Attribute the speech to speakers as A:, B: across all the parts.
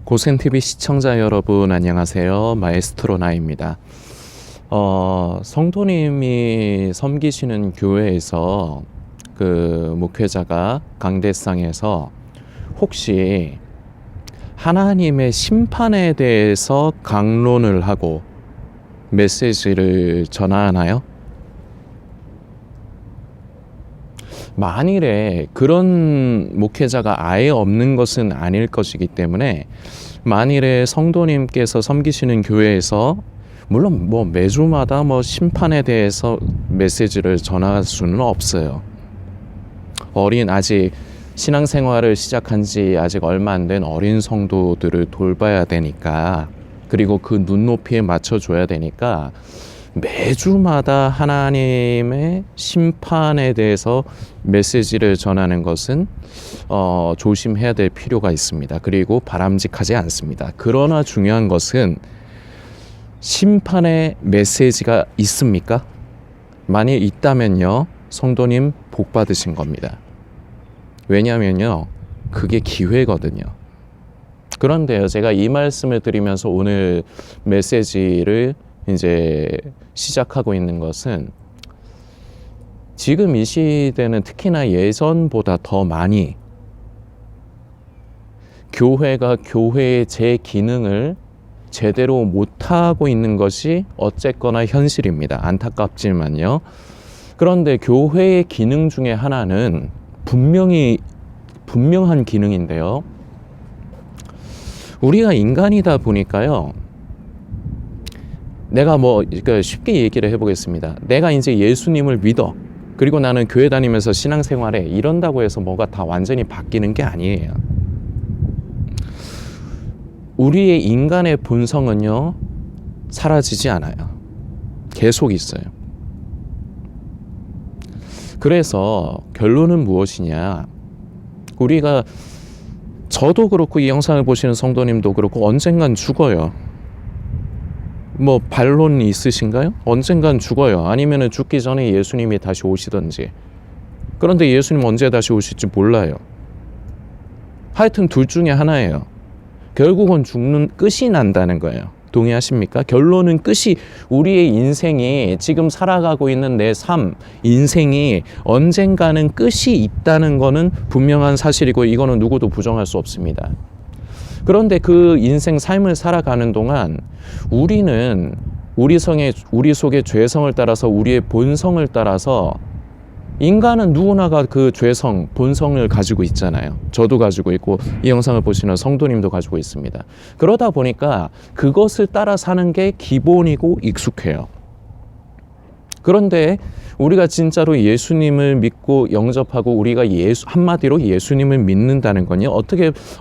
A: 고센TV 시청자 여러분 안녕하세요. 마에스트로 나입니다. 성도님이 섬기시는 교회에서 그 목회자가 강대상에서 혹시 하나님의 심판에 대해서 강론을 하고 메시지를 전하나요? 만일에 그런 목회자가 아예 없는 것은 아닐 것이기 때문에 만일에 성도님께서 섬기시는 교회에서 물론 매주마다 심판에 대해서 메시지를 전할 수는 없어요. 아직 신앙생활을 시작한 지 아직 얼마 안 된 어린 성도들을 돌봐야 되니까, 그리고 그 눈높이에 맞춰줘야 되니까 매주마다 하나님의 심판에 대해서 메시지를 전하는 것은 조심해야 될 필요가 있습니다. 그리고 바람직하지 않습니다. 그러나 중요한 것은 심판의 메시지가 있습니까? 만일 있다면요, 성도님 복 받으신 겁니다. 왜냐하면요, 그게 기회거든요. 그런데요, 제가 이 말씀을 드리면서 오늘 메시지를 이제 시작하고 있는 것은, 지금 이 시대는 특히나 예전보다 더 많이 교회가 교회의 제 기능을 제대로 못하고 있는 것이 어쨌거나 현실입니다. 안타깝지만요. 그런데 교회의 기능 중에 하나는 분명한 기능인데요. 우리가 인간이다 보니까요, 내가 그러니까 쉽게 얘기를 해보겠습니다. 내가 이제 예수님을 믿어. 그리고 나는 교회 다니면서 신앙생활에 이런다고 해서 뭐가 다 완전히 바뀌는 게 아니에요. 우리의 인간의 본성은요, 사라지지 않아요. 계속 있어요. 그래서 결론은 무엇이냐? 우리가, 저도 그렇고 이 영상을 보시는 성도님도 그렇고 언젠간 죽어요. 반론이 있으신가요? 언젠간 죽어요. 아니면은 죽기 전에 예수님이 다시 오시든지. 그런데 예수님 언제 다시 오실지 몰라요. 하여튼 둘 중에 하나예요. 결국은 죽는 끝이 난다는 거예요. 동의하십니까? 결론은 끝이, 우리의 인생이, 지금 살아가고 있는 내 삶, 인생이 언젠가는 끝이 있다는 거는 분명한 사실이고, 이거는 누구도 부정할 수 없습니다. 그런데 그 인생 삶을 살아가는 동안 우리는 우리 속의 죄성을 따라서, 우리의 본성을 따라서, 인간은 누구나가 그 죄성, 본성을 가지고 있잖아요. 저도 가지고 있고 이 영상을 보시는 성도님도 가지고 있습니다. 그러다 보니까 그것을 따라 사는 게 기본이고 익숙해요. 그런데 우리가 진짜로 예수님을 믿고 영접하고, 우리가 한마디로 예수님을 믿는다는 건요,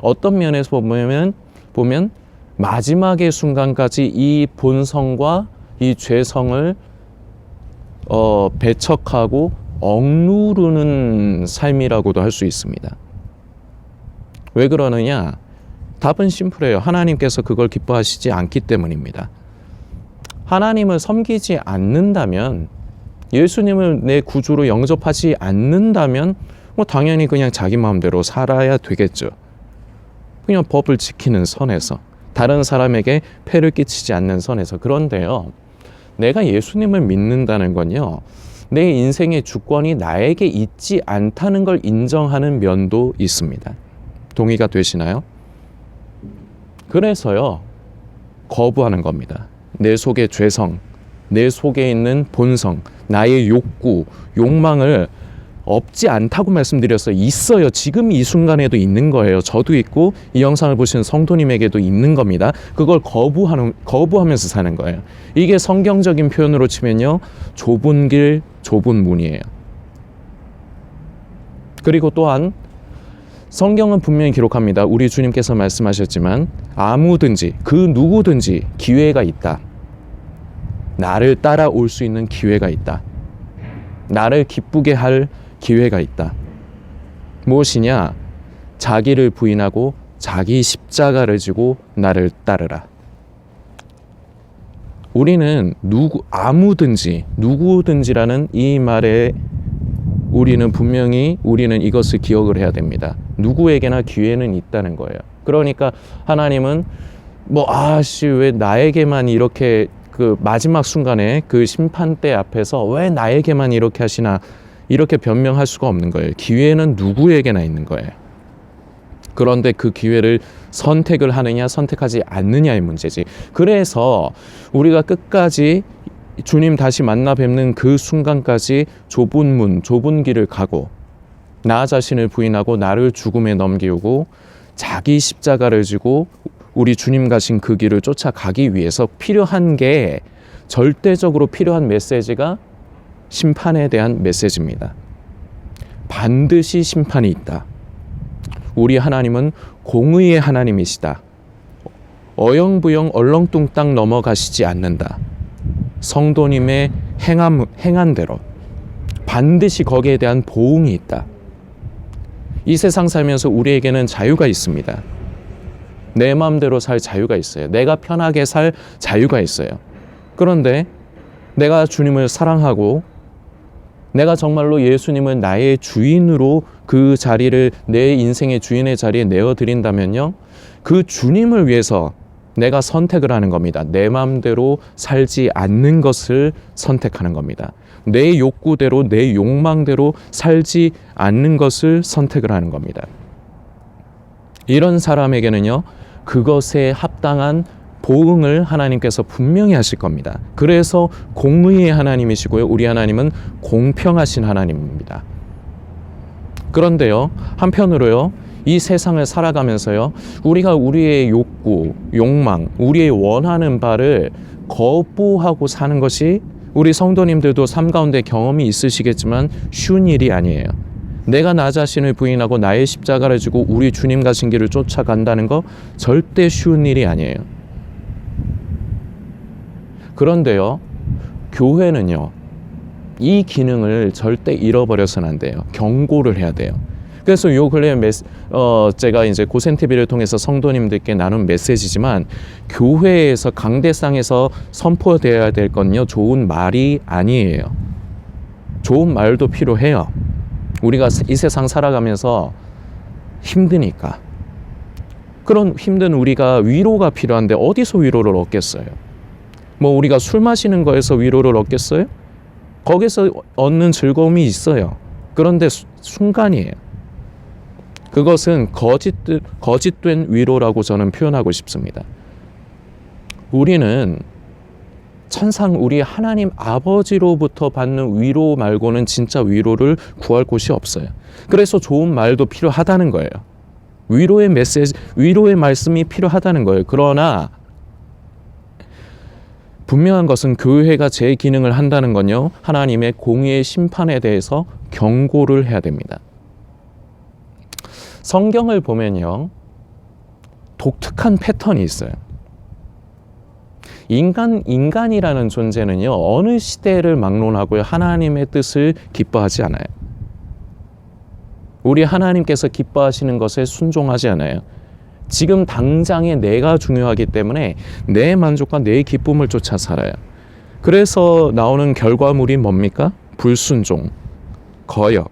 A: 어떤 면에서 보면 마지막의 순간까지 이 본성과 이 죄성을 배척하고 억누르는 삶이라고도 할 수 있습니다. 왜 그러느냐? 답은 심플해요. 하나님께서 그걸 기뻐하시지 않기 때문입니다. 하나님을 섬기지 않는다면, 예수님을 내 구주로 영접하지 않는다면 당연히 그냥 자기 마음대로 살아야 되겠죠. 그냥 법을 지키는 선에서, 다른 사람에게 폐를 끼치지 않는 선에서. 그런데요, 내가 예수님을 믿는다는 건요, 내 인생의 주권이 나에게 있지 않다는 걸 인정하는 면도 있습니다. 동의가 되시나요? 그래서요, 거부하는 겁니다. 내 속의 죄성, 내 속에 있는 본성, 나의 욕구, 욕망을 없지 않다고 말씀드렸어요. 있어요. 지금 이 순간에도 있는 거예요. 저도 있고 이 영상을 보시는 성도님에게도 있는 겁니다. 그걸 거부하면서 사는 거예요. 이게 성경적인 표현으로 치면요, 좁은 길, 좁은 문이에요. 그리고 또한 성경은 분명히 기록합니다. 우리 주님께서 말씀하셨지만, 아무든지, 그 누구든지 기회가 있다. 나를 따라올 수 있는 기회가 있다. 나를 기쁘게 할 기회가 있다. 무엇이냐? 자기를 부인하고 자기 십자가를 지고 나를 따르라. 우리는 누구든지라는 이 말에 우리는 이것을 기억을 해야 됩니다. 누구에게나 기회는 있다는 거예요. 그러니까 하나님은 왜 나에게만 이렇게 그 마지막 순간에 그 심판대 앞에서 왜 나에게만 이렇게 하시나, 이렇게 변명할 수가 없는 거예요. 기회는 누구에게나 있는 거예요. 그런데 그 기회를 선택을 하느냐 선택하지 않느냐의 문제지. 그래서 우리가 끝까지 주님 다시 만나 뵙는 그 순간까지 좁은 문, 좁은 길을 가고 나 자신을 부인하고 나를 죽음에 넘기고 자기 십자가를 지고 우리 주님 가신 그 길을 쫓아가기 위해서 필요한 게, 절대적으로 필요한 메시지가 심판에 대한 메시지입니다. 반드시 심판이 있다. 우리 하나님은 공의의 하나님이시다. 어영부영 얼렁뚱땅 넘어가시지 않는다. 성도님의 행한 대로 반드시 거기에 대한 보응이 있다. 이 세상 살면서 우리에게는 자유가 있습니다. 내 마음대로 살 자유가 있어요. 내가 편하게 살 자유가 있어요. 그런데 내가 주님을 사랑하고 내가 정말로 예수님을 나의 주인으로 그 자리를, 내 인생의 주인의 자리에 내어드린다면요, 그 주님을 위해서 내가 선택을 하는 겁니다. 내 마음대로 살지 않는 것을 선택하는 겁니다. 내 욕구대로, 내 욕망대로 살지 않는 것을 선택을 하는 겁니다. 이런 사람에게는요, 그것에 합당한 보응을 하나님께서 분명히 하실 겁니다. 그래서 공의의 하나님이시고요, 우리 하나님은 공평하신 하나님입니다. 그런데요, 한편으로요, 이 세상을 살아가면서요, 우리가 우리의 욕구, 욕망, 우리의 원하는 바를 거부하고 사는 것이, 우리 성도님들도 삶 가운데 경험이 있으시겠지만 쉬운 일이 아니에요. 내가 나 자신을 부인하고 나의 십자가를 지고 우리 주님 가신 길을 쫓아간다는 거 절대 쉬운 일이 아니에요. 그런데요, 교회는요, 이 기능을 절대 잃어버려서는 안 돼요. 경고를 해야 돼요. 그래서 요 근래에 제가 이제 고센TV를 통해서 성도님들께 나눈 메시지지만, 교회에서 강대상에서 선포되어야 될 건요, 좋은 말이 아니에요. 좋은 말도 필요해요. 우리가 이 세상 살아가면서 힘드니까. 그런 힘든 우리가 위로가 필요한데 어디서 위로를 얻겠어요? 우리가 술 마시는 거에서 위로를 얻겠어요? 거기서 얻는 즐거움이 있어요. 그런데 순간이에요. 그것은 거짓된 위로라고 저는 표현하고 싶습니다. 우리는 천상 우리 하나님 아버지로부터 받는 위로 말고는 진짜 위로를 구할 곳이 없어요. 그래서 좋은 말도 필요하다는 거예요. 위로의 메시지, 위로의 말씀이 필요하다는 거예요. 그러나 분명한 것은 교회가 제 기능을 한다는 건요, 하나님의 공의의 심판에 대해서 경고를 해야 됩니다. 성경을 보면요, 독특한 패턴이 있어요. 인간이라는 존재는요, 어느 시대를 막론하고요, 하나님의 뜻을 기뻐하지 않아요. 우리 하나님께서 기뻐하시는 것에 순종하지 않아요. 지금 당장의 내가 중요하기 때문에 내 만족과 내 기쁨을 쫓아 살아요. 그래서 나오는 결과물이 뭡니까? 불순종, 거역.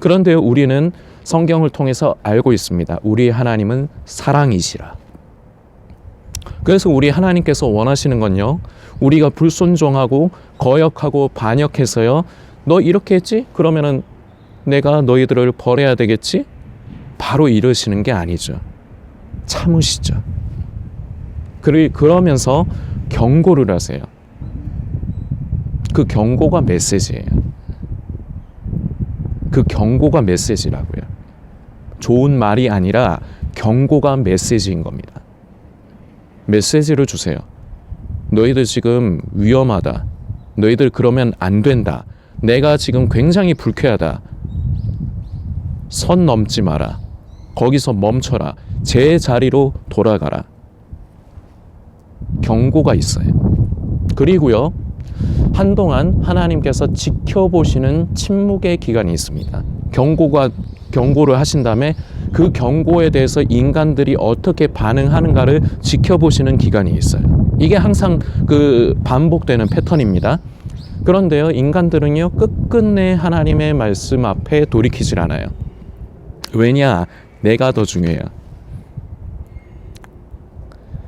A: 그런데 우리는 성경을 통해서 알고 있습니다. 우리 하나님은 사랑이시라. 그래서 우리 하나님께서 원하시는 건요, 우리가 불순종하고 거역하고 반역해서요, 너 이렇게 했지? 그러면은 내가 너희들을 버려야 되겠지? 바로 이러시는 게 아니죠. 참으시죠. 그러면서 경고를 하세요. 그 경고가 메시지예요. 그 경고가 메시지라고요. 좋은 말이 아니라 경고가 메시지인 겁니다. 메시지를 주세요. 너희들 지금 위험하다. 너희들 그러면 안 된다. 내가 지금 굉장히 불쾌하다. 선 넘지 마라. 거기서 멈춰라. 제 자리로 돌아가라. 경고가 있어요. 그리고요, 한동안 하나님께서 지켜보시는 침묵의 기간이 있습니다. 경고를 하신 다음에 그 경고에 대해서 인간들이 어떻게 반응하는가를 지켜보시는 기간이 있어요. 이게 항상 반복되는 패턴입니다. 그런데요, 인간들은요, 끝끝내 하나님의 말씀 앞에 돌이키질 않아요. 왜냐? 내가 더 중요해요.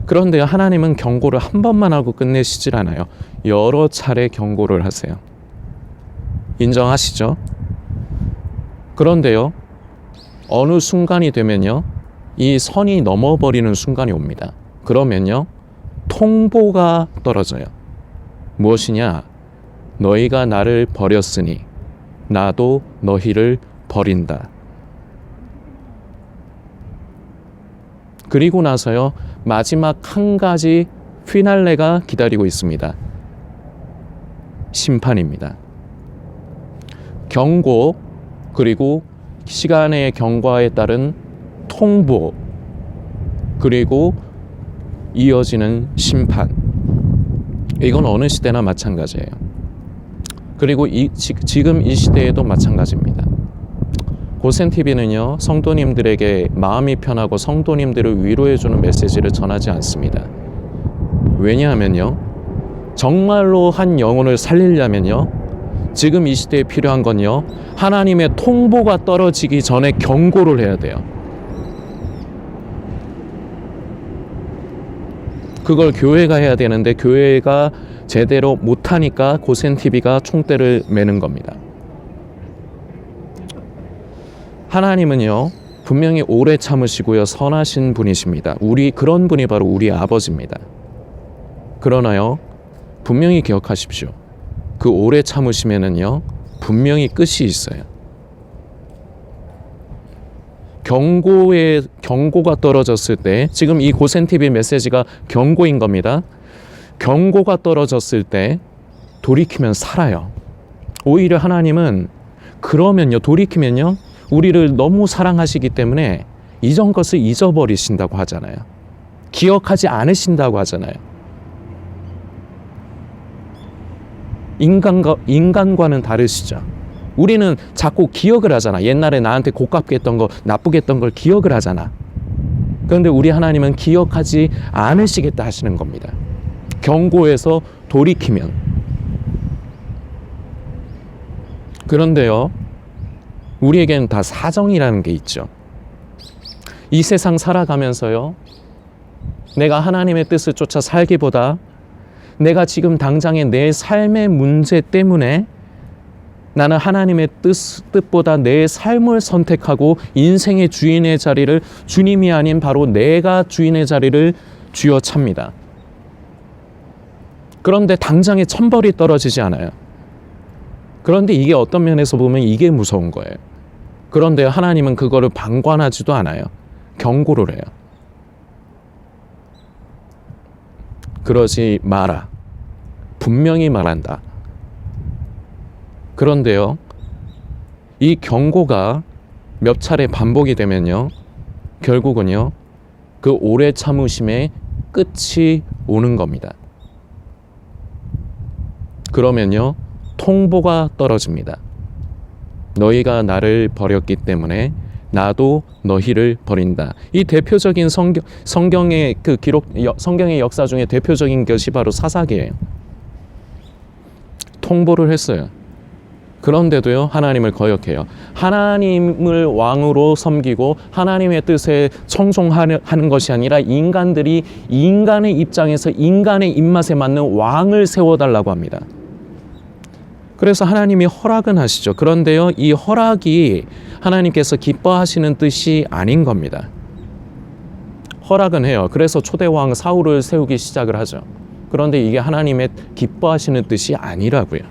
A: 그런데 하나님은 경고를 한 번만 하고 끝내시질 않아요. 여러 차례 경고를 하세요. 인정하시죠? 그런데요, 어느 순간이 되면요, 이 선이 넘어버리는 순간이 옵니다. 그러면요, 통보가 떨어져요. 무엇이냐? 너희가 나를 버렸으니 나도 너희를 버린다. 그리고 나서요, 마지막 한 가지 피날레가 기다리고 있습니다. 심판입니다. 경고, 그리고 시간의 경과에 따른 통보, 그리고 이어지는 심판. 이건 어느 시대나 마찬가지예요. 그리고 지금 이 시대에도 마찬가지입니다. 고센TV는요, 성도님들에게 마음이 편하고 성도님들을 위로해주는 메시지를 전하지 않습니다. 왜냐하면요, 정말로 한 영혼을 살리려면요, 지금 이 시대에 필요한 건요, 하나님의 통보가 떨어지기 전에 경고를 해야 돼요. 그걸 교회가 해야 되는데 교회가 제대로 못하니까 고센TV가 총대를 매는 겁니다. 하나님은요, 분명히 오래 참으시고요, 선하신 분이십니다. 그런 분이 바로 우리 아버지입니다. 그러나요, 분명히 기억하십시오. 그 오래 참으시면은요, 분명히 끝이 있어요. 경고가 떨어졌을 때, 지금 이 고센TV 메시지가 경고인 겁니다. 경고가 떨어졌을 때 돌이키면 살아요. 오히려 하나님은 그러면요, 돌이키면요, 우리를 너무 사랑하시기 때문에 이전 것을 잊어버리신다고 하잖아요. 기억하지 않으신다고 하잖아요. 인간과는 다르시죠. 우리는 자꾸 기억을 하잖아. 옛날에 나한테 고깝게 했던 거, 나쁘게 했던 걸 기억을 하잖아. 그런데 우리 하나님은 기억하지 않으시겠다 하시는 겁니다. 경고에서 돌이키면. 그런데요, 우리에게는 다 사정이라는 게 있죠. 이 세상 살아가면서요, 내가 하나님의 뜻을 쫓아 살기보다 내가 지금 당장의 내 삶의 문제 때문에 나는 하나님의 뜻보다 내 삶을 선택하고 인생의 주인의 자리를, 주님이 아닌 바로 내가 주인의 자리를 쥐어찹니다. 그런데 당장에 천벌이 떨어지지 않아요. 그런데 이게 어떤 면에서 보면 이게 무서운 거예요. 그런데 하나님은 그거를 방관하지도 않아요. 경고를 해요. 그러지 마라. 분명히 말한다. 그런데요, 이 경고가 몇 차례 반복이 되면요, 결국은요, 그 오래 참으심의 끝이 오는 겁니다. 그러면요, 통보가 떨어집니다. 너희가 나를 버렸기 때문에 나도 너희를 버린다. 이 대표적인 성경의 그 기록, 성경의 역사 중에 대표적인 것이 바로 사사기예요. 통보를 했어요. 그런데도요, 하나님을 거역해요. 하나님을 왕으로 섬기고 하나님의 뜻에 청송하는 것이 아니라 인간들이 인간의 입장에서 인간의 입맛에 맞는 왕을 세워달라고 합니다. 그래서 하나님이 허락은 하시죠. 그런데요, 이 허락이 하나님께서 기뻐하시는 뜻이 아닌 겁니다. 허락은 해요. 그래서 초대왕 사울을 세우기 시작을 하죠. 그런데 이게 하나님의 기뻐하시는 뜻이 아니라고요.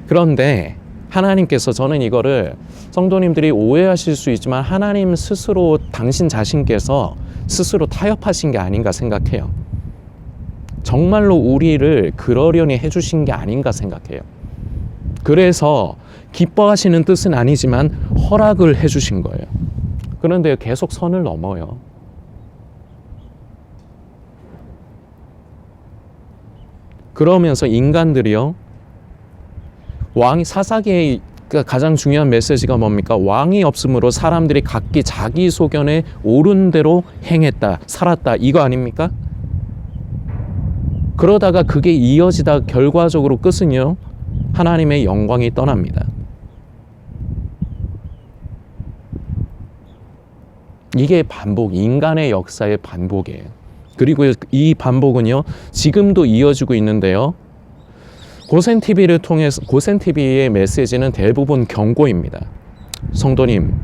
A: 그런데 하나님께서, 저는 이거를 성도님들이 오해하실 수 있지만 하나님 스스로, 당신 자신께서 스스로 타협하신 게 아닌가 생각해요. 정말로 우리를 그러려니 해주신 게 아닌가 생각해요. 그래서 기뻐하시는 뜻은 아니지만 허락을 해주신 거예요. 그런데 계속 선을 넘어요. 그러면서 인간들이요, 사사기의 가장 중요한 메시지가 뭡니까? 왕이 없으므로 사람들이 각기 자기 소견에 옳은 대로 행했다, 살았다, 이거 아닙니까? 그러다가 그게 이어지다 결과적으로 끝은요, 하나님의 영광이 떠납니다. 이게 인간의 역사의 반복이에요. 그리고 이 반복은요, 지금도 이어지고 있는데요. 고센TV를 통해서, 고센TV의 메시지는 대부분 경고입니다. 성도님,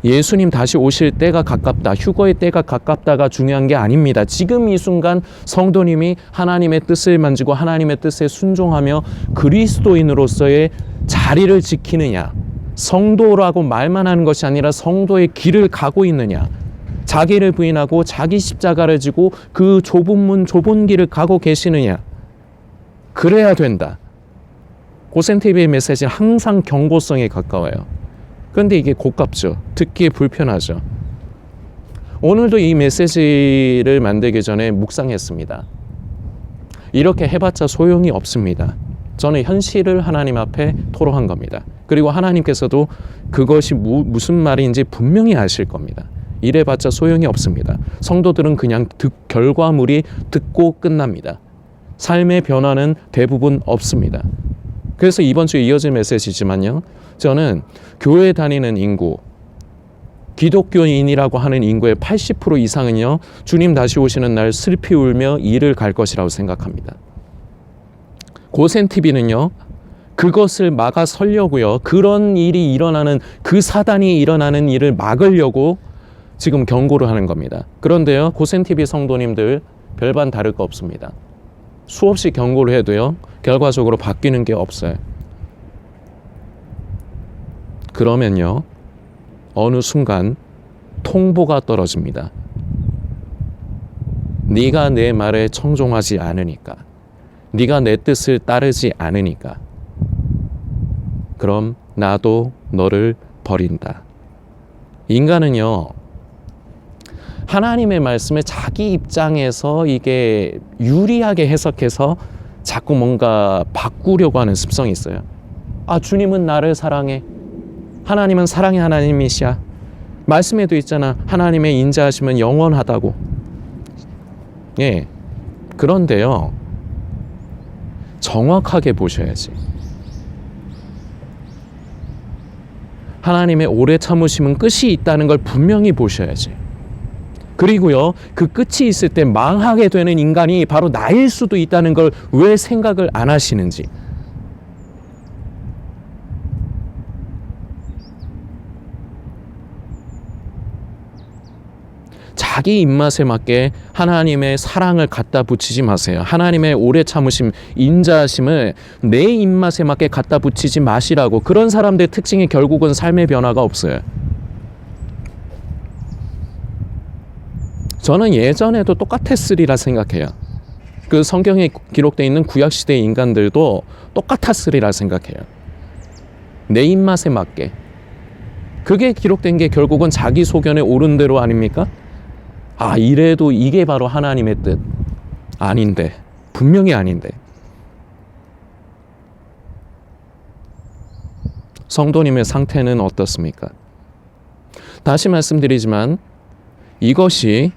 A: 예수님 다시 오실 때가 가깝다, 휴거의 때가 가깝다가 중요한 게 아닙니다. 지금 이 순간 성도님이 하나님의 뜻을 만지고 하나님의 뜻에 순종하며 그리스도인으로서의 자리를 지키느냐, 성도라고 말만 하는 것이 아니라 성도의 길을 가고 있느냐, 자기를 부인하고 자기 십자가를 지고 그 좁은 문 좁은 길을 가고 계시느냐, 그래야 된다. 고센TV의 메시지는 항상 경고성에 가까워요. 그런데 이게 고깝죠. 듣기에 불편하죠. 오늘도 이 메시지를 만들기 전에 묵상했습니다. 이렇게 해봤자 소용이 없습니다. 저는 현실을 하나님 앞에 토로한 겁니다. 그리고 하나님께서도 그것이 무슨 말인지 분명히 아실 겁니다. 이래봤자 소용이 없습니다. 성도들은 그냥 결과물이 듣고 끝납니다. 삶의 변화는 대부분 없습니다. 그래서 이번 주에 이어질 메시지지만요, 저는 교회 다니는 인구, 기독교인이라고 하는 인구의 80% 이상은요, 주님 다시 오시는 날 슬피 울며 이를 갈 것이라고 생각합니다. 고센TV는요, 그것을 막아서려고요, 그런 일이 일어나는, 그 사단이 일어나는 일을 막으려고 지금 경고를 하는 겁니다. 그런데요, 고센TV 성도님들 별반 다를 거 없습니다. 수없이 경고를 해도요, 결과적으로 바뀌는 게 없어요. 그러면요, 어느 순간 통보가 떨어집니다. 네가 내 말에 청종하지 않으니까, 네가 내 뜻을 따르지 않으니까, 그럼 나도 너를 버린다. 인간은요, 하나님의 말씀을 자기 입장에서 이게 유리하게 해석해서 자꾸 뭔가 바꾸려고 하는 습성이 있어요. 아, 주님은 나를 사랑해. 하나님은 사랑의 하나님이시야. 말씀에도 있잖아. 하나님의 인자하심은 영원하다고. 예. 그런데요, 정확하게 보셔야지. 하나님의 오래 참으심은 끝이 있다는 걸 분명히 보셔야지. 그리고요, 그 끝이 있을 때 망하게 되는 인간이 바로 나일 수도 있다는 걸 왜 생각을 안 하시는지. 자기 입맛에 맞게 하나님의 사랑을 갖다 붙이지 마세요. 하나님의 오래 참으심, 인자하심을 내 입맛에 맞게 갖다 붙이지 마시라고. 그런 사람들의 특징이 결국은 삶의 변화가 없어요. 저는 예전에도 똑같았으리라 생각해요. 그 성경에 기록되어 있는 구약시대의 인간들도 똑같았으리라 생각해요. 내 입맛에 맞게. 그게 기록된 게 결국은 자기 소견에 옳은 대로 아닙니까? 아, 이래도 이게 바로 하나님의 뜻. 아닌데. 분명히 아닌데. 성도님의 상태는 어떻습니까? 다시 말씀드리지만 이것이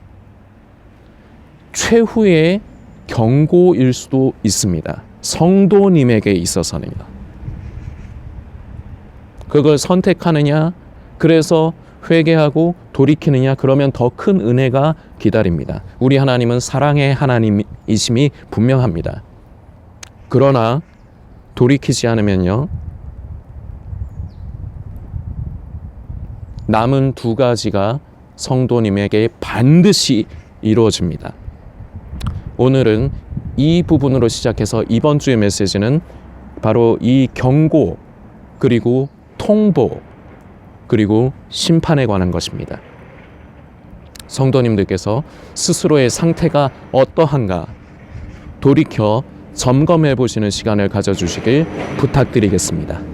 A: 최후의 경고일 수도 있습니다. 성도님에게 있어서는요. 그걸 선택하느냐, 그래서 회개하고 돌이키느냐, 그러면 더 큰 은혜가 기다립니다. 우리 하나님은 사랑의 하나님이심이 분명합니다. 그러나 돌이키지 않으면요, 남은 두 가지가 성도님에게 반드시 이루어집니다. 오늘은 이 부분으로 시작해서 이번 주의 메시지는 바로 이 경고, 그리고 통보, 그리고 심판에 관한 것입니다. 성도님들께서 스스로의 상태가 어떠한가 돌이켜 점검해 보시는 시간을 가져주시길 부탁드리겠습니다.